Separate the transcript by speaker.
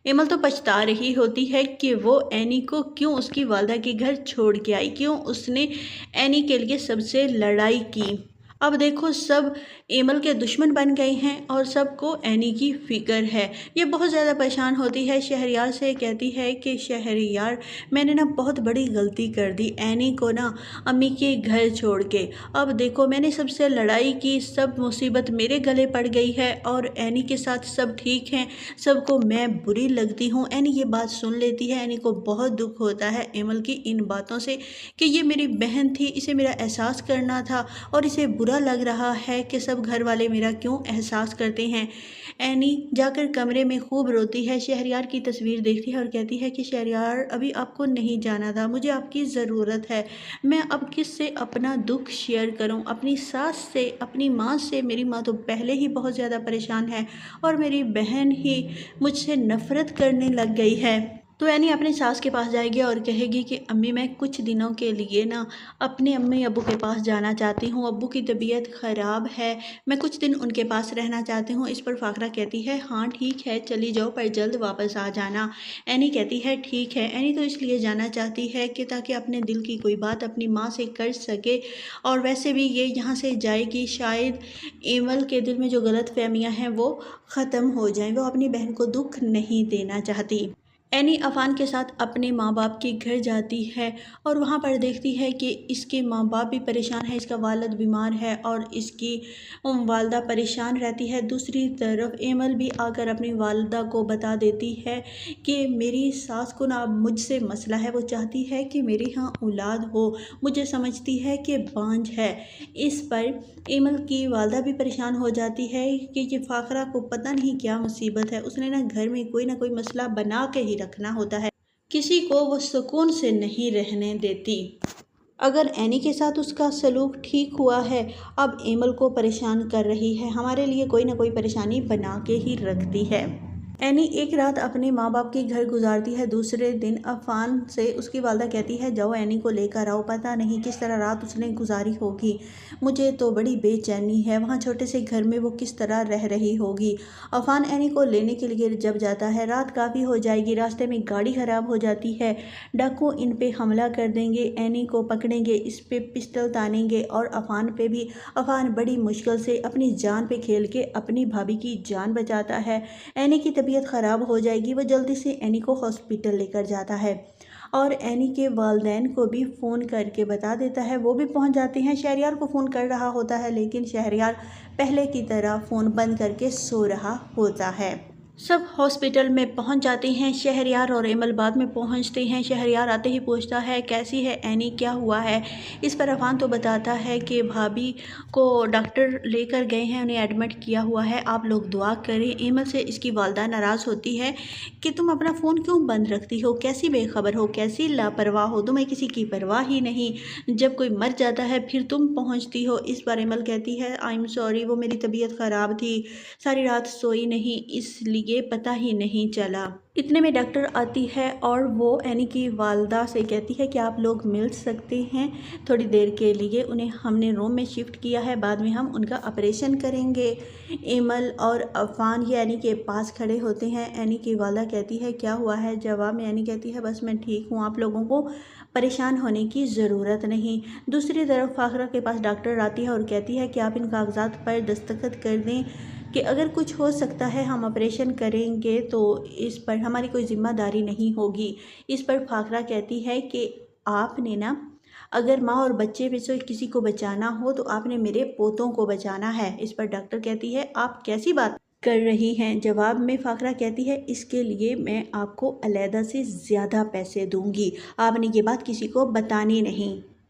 Speaker 1: Emil तो पछता रही होती है कि वो एनी को क्यों उसकी वालदा के घर छोड़ के आई, क्यों उसने एनी के लिए सबसे लड़ाई की। अब देखो सब एमल के दुश्मन बन गए हैं और सबको एनी की फिक्र है। ये बहुत ज़्यादा परेशान होती है, शहरयार से कहती है कि शहरयार मैंने ना बहुत बड़ी गलती कर दी एनी को ना अम्मी के घर छोड़ के। अब देखो मैंने सबसे लड़ाई की, सब मुसीबत मेरे गले पड़ गई है और एनी के साथ सब ठीक हैं, सबको मैं बुरी लगती हूँ। एनी ये बात सुन लेती है। एनी को बहुत दुख होता है एमल की इन बातों से कि ये मेरी बहन थी, इसे मेरा एहसास करना था और इसे बुरा लग रहा है कि सब घर वाले मेरा क्यों एहसास करते हैं। एनी जाकर कमरे में खूब रोती है, शहरयार की तस्वीर देखती है और कहती है कि शहरयार अभी आपको नहीं जाना था, मुझे आपकी ज़रूरत है। मैं अब किससे अपना दुख शेयर करूं, अपनी सास से, अपनी माँ से। मेरी माँ तो पहले ही बहुत ज़्यादा परेशान है और मेरी बहन ही मुझसे नफ़रत करने लग गई है। तो एनी अपनी सास के पास जाएगी और कहेगी कि अम्मी मैं कुछ दिनों के लिए ना अपने अम्मी अब्बू के पास जाना चाहती हूँ, अब्बू की तबीयत ख़राब है, मैं कुछ दिन उनके पास रहना चाहती हूँ। इस पर फाकरा कहती है हाँ ठीक है चली जाओ पर जल्द वापस आ जाना। एनी कहती है ठीक है। एनी तो इसलिए जाना चाहती है कि ताकि अपने दिल की कोई बात अपनी माँ से कर सके और वैसे भी ये यहाँ से जाएगी शायद एमल के दिल में जो गलत फहमियाँ हैं वो ख़त्म हो जाएं। वो अपनी बहन को दुख नहीं देना चाहती। एनी अफान के साथ अपने माँ बाप के घर जाती है और वहाँ पर देखती है कि इसके माँ बाप भी परेशान है, इसका वालिद बीमार है और इसकी वालदा परेशान रहती है। दूसरी तरफ एमल भी आकर अपनी वालदा को बता देती है कि मेरी सास को ना मुझसे मसला है, वो चाहती है कि मेरे यहाँ औलाद हो, मुझे समझती है कि बांझ है। इस पर एमल की वालदा भी परेशान हो जाती है कि ये फाखरा को पता नहीं क्या मुसीबत है, उसने ना कोई मसला बना के ही रखना होता है, किसी को वो सुकून से नहीं रहने देती। अगर एनी के साथ उसका सलूक ठीक हुआ है, अब एमल को परेशान कर रही है, हमारे लिए कोई ना कोई परेशानी बना के ही रखती है। एनी एक रात अपने माँ बाप के घर गुजारती है। दूसरे दिन अफान से उसकी वालदा कहती है जाओ एनी को लेकर आओ, पता नहीं किस तरह रात उसने गुजारी होगी, मुझे तो बड़ी बेचैनी है, वहाँ छोटे से घर में वो किस तरह रह रही होगी। अफान एनी को लेने के लिए जब जाता है रात काफ़ी हो जाएगी, रास्ते में गाड़ी ख़राब हो जाती है, डाकू इन पे हमला कर देंगे, एनी को पकड़ेंगे, इस पे पिस्टल तानेंगे और अफान पे भी। अफान बड़ी मुश्किल से अपनी जान पे खेल के अपनी भाभी की जान बचाता है। एनी की तबीयत ख़राब हो जाएगी, वो जल्दी से एनी को हॉस्पिटल लेकर जाता है और एनी के वालिदैन को भी फ़ोन करके बता देता है। वो भी पहुंच जाते हैं। शहरयार को फ़ोन कर रहा होता है लेकिन शहरयार पहले की तरह फ़ोन बंद करके सो रहा होता है। सब हॉस्पिटल में पहुंच जाते हैं। शहरयार और एमल बाद में पहुंचते हैं। शहरयार आते ही पूछता है कैसी है एनी, क्या हुआ है। इस पर अफान तो बताता है कि भाभी को डॉक्टर लेकर गए हैं, उन्हें एडमिट किया हुआ है, आप लोग दुआ करें। एमल से इसकी वालदा नाराज़ होती है कि तुम अपना फ़ोन क्यों बंद रखती हो, कैसी बेखबर हो, कैसी लापरवाह हो, तुम्हें किसी की परवाह ही नहीं, जब कोई मर जाता है फिर तुम पहुँचती हो। इस पर एमल कहती है आई एम सॉरी, वो मेरी तबीयत ख़राब थी, सारी रात सोई नहीं इसलिए पता ही नहीं चला। इतने में डॉक्टर आती है और वो एनी की वालदा से कहती है कि आप लोग मिल सकते हैं थोड़ी देर के लिए, उन्हें हमने रूम में शिफ्ट किया है, बाद में हम उनका ऑपरेशन करेंगे। एमल और अफान ये एनी के पास खड़े होते हैं। एनी की वालदा कहती है क्या हुआ है। जवाब में एनी कहती है बस मैं ठीक हूँ, आप लोगों को परेशान होने की ज़रूरत नहीं। दूसरी तरफ फाखरा के पास डॉक्टर आती है और कहती है कि आप इन कागजात पर दस्तखत कर दें कि अगर कुछ हो सकता है हम ऑपरेशन करेंगे, तो इस पर हमारी कोई ज़िम्मेदारी नहीं होगी। इस पर फाखरा कहती है कि आपने ना अगर माँ और बच्चे में से किसी को बचाना हो तो आपने मेरे पोतों को बचाना है। इस पर डॉक्टर कहती है आप कैसी बात कर रही हैं। जवाब में फाखरा कहती है इसके लिए मैं आपको अलहदा से ज़्यादा पैसे दूंगी, आपने ये बात किसी को बतानी नहीं।